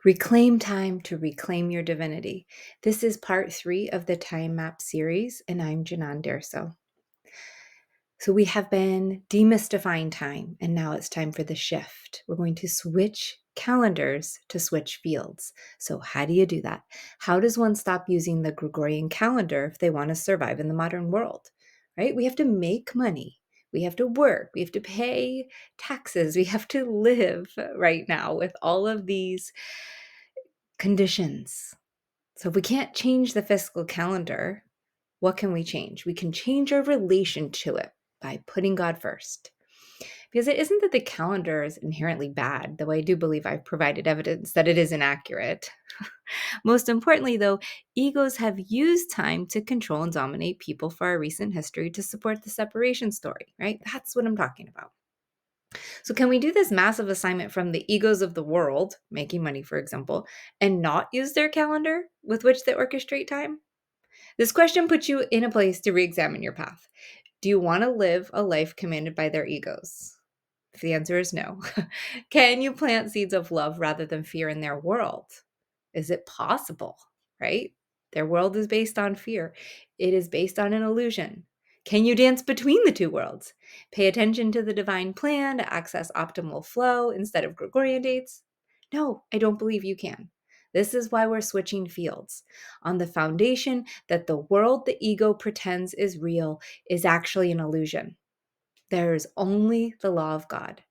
Reclaim time to reclaim your divinity. This is part 3 of the Time Map series, and I'm Janan Derso. So we have been demystifying time, and now it's time for the shift. We're going to switch calendars to switch fields. So how do you do that? How does one stop using the Gregorian calendar if they want to survive in the modern world, right? We have to make money. We have to work. We have to pay taxes. We have to live right now with all of these conditions. So if we can't change the fiscal calendar, what can we change? We can change our relation to it by putting God first. Because it isn't that the calendar is inherently bad, though I do believe I've provided evidence that it is inaccurate. Most importantly, though, egos have used time to control and dominate people for our recent history to support the separation story, right? That's what I'm talking about. So, can we do this massive assignment from the egos of the world, making money, for example, and not use their calendar with which they orchestrate time? This question puts you in a place to re-examine your path. Do you want to live a life commanded by their egos? If the answer is no, can you plant seeds of love rather than fear in their world? Is it possible, right? Their world is based on fear. It is based on an illusion. Can you dance between the two worlds? Pay attention to the divine plan to access optimal flow instead of Gregorian dates? No, I don't believe you can. This is why we're switching fields. On the foundation that the world the ego pretends is real is actually an illusion. There is only the law of God.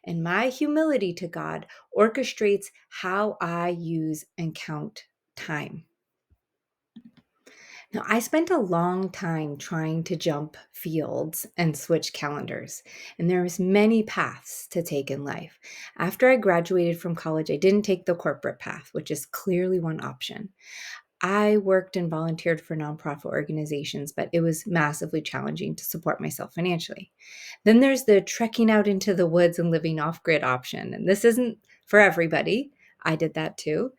And my humility to God orchestrates how I use and count time. Now, I spent a long time trying to jump fields and switch calendars, and there's many paths to take in life. After I graduated from college, I didn't take the corporate path, which is clearly one option. I worked and volunteered for nonprofit organizations, but it was massively challenging to support myself financially. Then there's the trekking out into the woods and living off grid option. And this isn't for everybody. I did that too,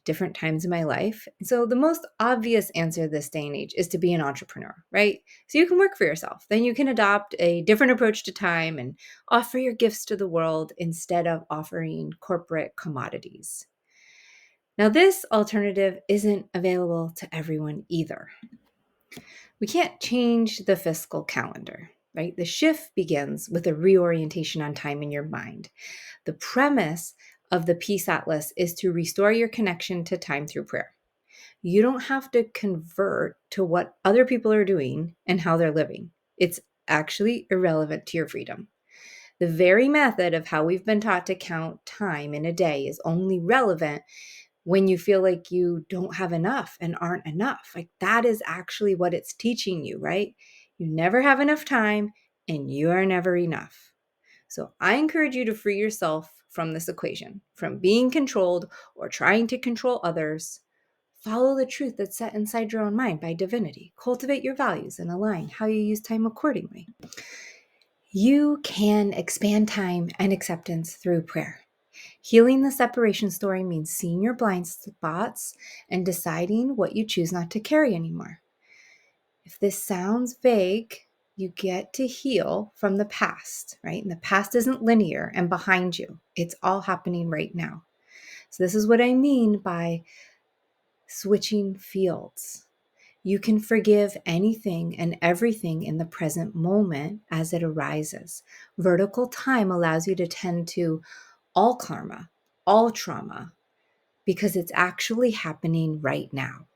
different times in my life. So the most obvious answer this day and age is to be an entrepreneur, right? So you can work for yourself. Then you can adopt a different approach to time and offer your gifts to the world instead of offering corporate commodities. Now, this alternative isn't available to everyone either. We can't change the fiscal calendar, right? The shift begins with a reorientation on time in your mind. The premise of the Peace Atlas is to restore your connection to time through prayer. You don't have to convert to what other people are doing and how they're living. It's actually irrelevant to your freedom. The very method of how we've been taught to count time in a day is only relevant when you feel like you don't have enough and aren't enough. Like that is actually what it's teaching you, right? You never have enough time and you are never enough. So I encourage you to free yourself from this equation, from being controlled or trying to control others. Follow the truth that's set inside your own mind by divinity. Cultivate your values and align how you use time accordingly. You can expand time and acceptance through prayer. Healing the separation story means seeing your blind spots and deciding what you choose not to carry anymore. If this sounds vague, you get to heal from the past, right? And the past isn't linear and behind you. It's all happening right now. So this is what I mean by switching fields. You can forgive anything and everything in the present moment as it arises. Vertical time allows you to tend to all karma, all trauma, because it's actually happening right now.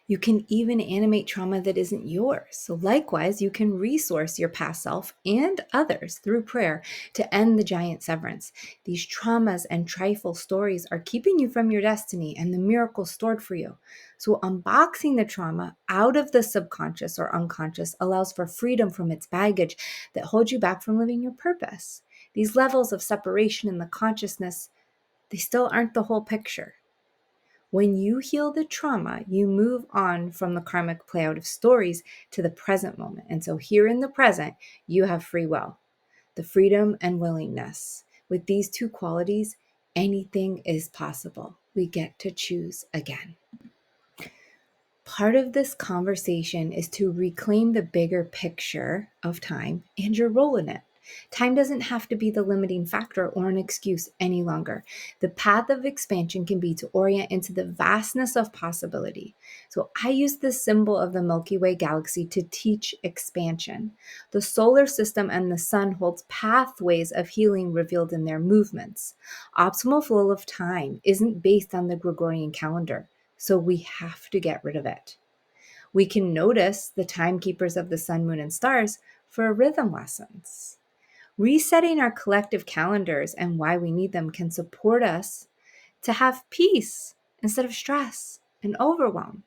You can even animate trauma that isn't yours. So likewise, you can resource your past self and others through prayer to end the giant severance. These traumas and trifle stories are keeping you from your destiny and the miracle stored for you. So unboxing the trauma out of the subconscious or unconscious allows for freedom from its baggage that holds you back from living your purpose. These levels of separation in the consciousness, they still aren't the whole picture. When you heal the trauma, you move on from the karmic play out of stories to the present moment. And so here in the present, you have free will, the freedom and willingness. With these two qualities, anything is possible. We get to choose again. Part of this conversation is to reclaim the bigger picture of time and your role in it. Time doesn't have to be the limiting factor or an excuse any longer. The path of expansion can be to orient into the vastness of possibility. So I use the symbol of the Milky Way galaxy to teach expansion. The solar system and the sun holds pathways of healing revealed in their movements. Optimal flow of time isn't based on the Gregorian calendar, so we have to get rid of it. We can notice the timekeepers of the sun, moon, and stars for rhythm lessons. Resetting our collective calendars and why we need them can support us to have peace instead of stress and overwhelm.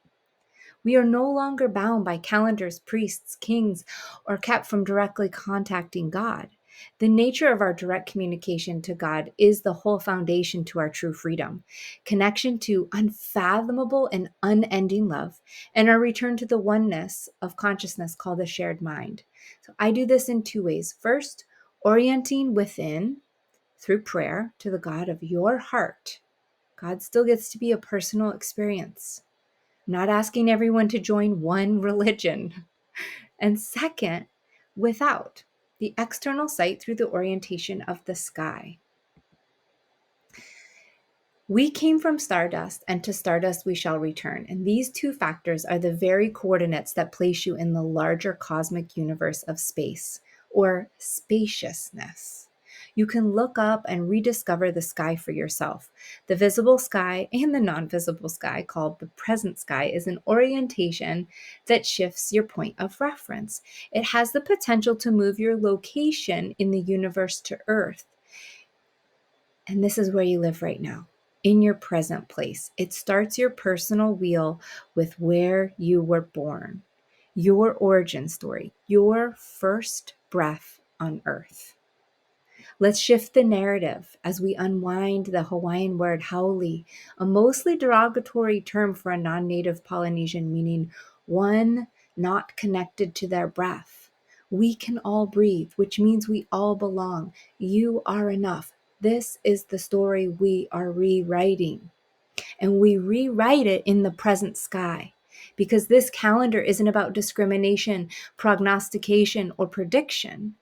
We are no longer bound by calendars, priests, kings, or kept from directly contacting God. The nature of our direct communication to God is the whole foundation to our true freedom, connection to unfathomable and unending love, and our return to the oneness of consciousness called the shared mind. So I do this in two ways. First, orienting within through prayer to the God of your heart. God still gets to be a personal experience. Not asking everyone to join one religion. And second, without the external sight through the orientation of the sky. We came from stardust, and to stardust we shall return. And these two factors are the very coordinates that place you in the larger cosmic universe of space, or spaciousness. You can look up and rediscover the sky for yourself. The visible sky and the non-visible sky, called the present sky, is an orientation that shifts your point of reference. It has the potential to move your location in the universe to Earth. And this is where you live right now, in your present place. It starts your personal wheel with where you were born, your origin story, your first breath on Earth. Let's shift the narrative as we unwind the Hawaiian word haole, a mostly derogatory term for a non-native Polynesian meaning one not connected to their breath. We can all breathe, which means we all belong. You are enough. This is the story we are rewriting. And we rewrite it in the present sky, because this calendar isn't about discrimination, prognostication, or prediction.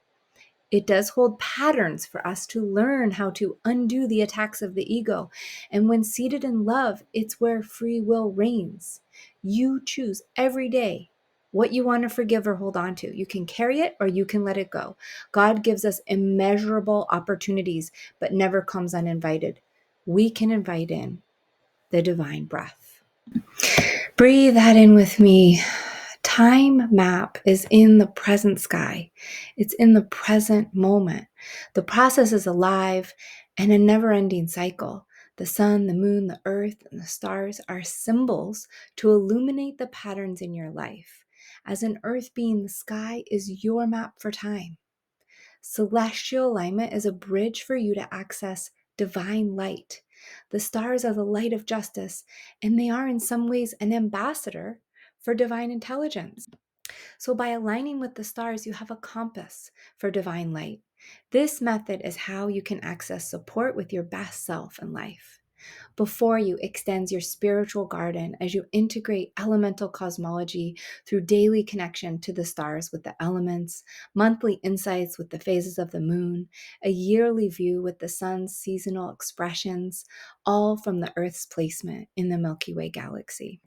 It does hold patterns for us to learn how to undo the attacks of the ego. And when seated in love, it's where free will reigns. You choose every day what you want to forgive or hold on to. You can carry it or you can let it go. God gives us immeasurable opportunities, but never comes uninvited. We can invite in the divine breath. Breathe that in with me. Time map is in the present sky. It's in the present moment. The process is alive and a never-ending cycle. The sun, the moon, the earth, and the stars are symbols to illuminate the patterns in your life. As an earth being, the sky is your map for time. Celestial alignment is a bridge for you to access divine light. The stars are the light of justice, and they are in some ways an ambassador for divine intelligence. So by aligning with the stars, you have a compass for divine light. This method is how you can access support with your best self in life. Before you extends your spiritual garden as you integrate elemental cosmology through daily connection to the stars with the elements, monthly insights with the phases of the moon, a yearly view with the sun's seasonal expressions, all from the Earth's placement in the Milky Way galaxy.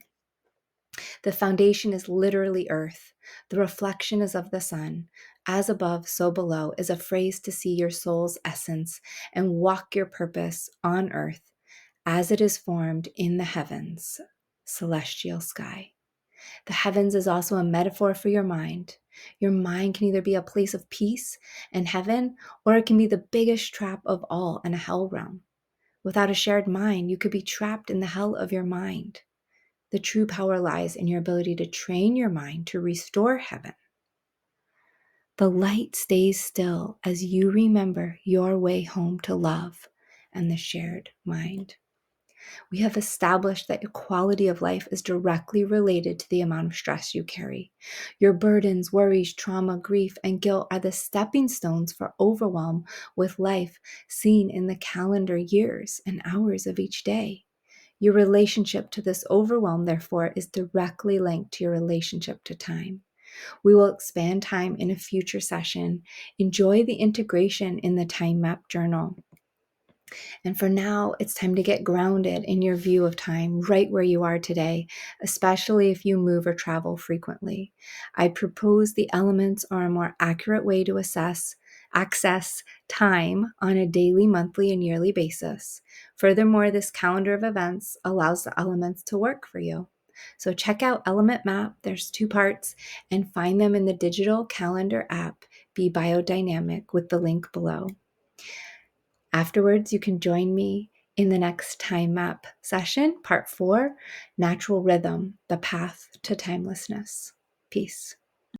The foundation is literally earth. The reflection is of the sun. As above, so below is a phrase to see your soul's essence and walk your purpose on earth as it is formed in the heavens, celestial sky. The heavens is also a metaphor for your mind. Your mind can either be a place of peace and heaven, or it can be the biggest trap of all in a hell realm. Without a shared mind, you could be trapped in the hell of your mind. The true power lies in your ability to train your mind to restore heaven. The light stays still as you remember your way home to love and the shared mind. We have established that your quality of life is directly related to the amount of stress you carry. Your burdens, worries, trauma, grief, and guilt are the stepping stones for overwhelm with life seen in the calendar years and hours of each day. Your relationship to this overwhelm, therefore, is directly linked to your relationship to time. We will expand time in a future session. Enjoy the integration in the time map journal. And for now, it's time to get grounded in your view of time right where you are today, especially if you move or travel frequently. I propose the elements are a more accurate way to access time on a daily, monthly, and yearly basis. Furthermore, this calendar of events allows the elements to work for you. So check out Element Map, there's 2 parts, and find them in the digital calendar app, Be Biodynamic, with the link below. Afterwards, you can join me in the next time map session, part 4, Natural Rhythm, the Path to Timelessness. Peace.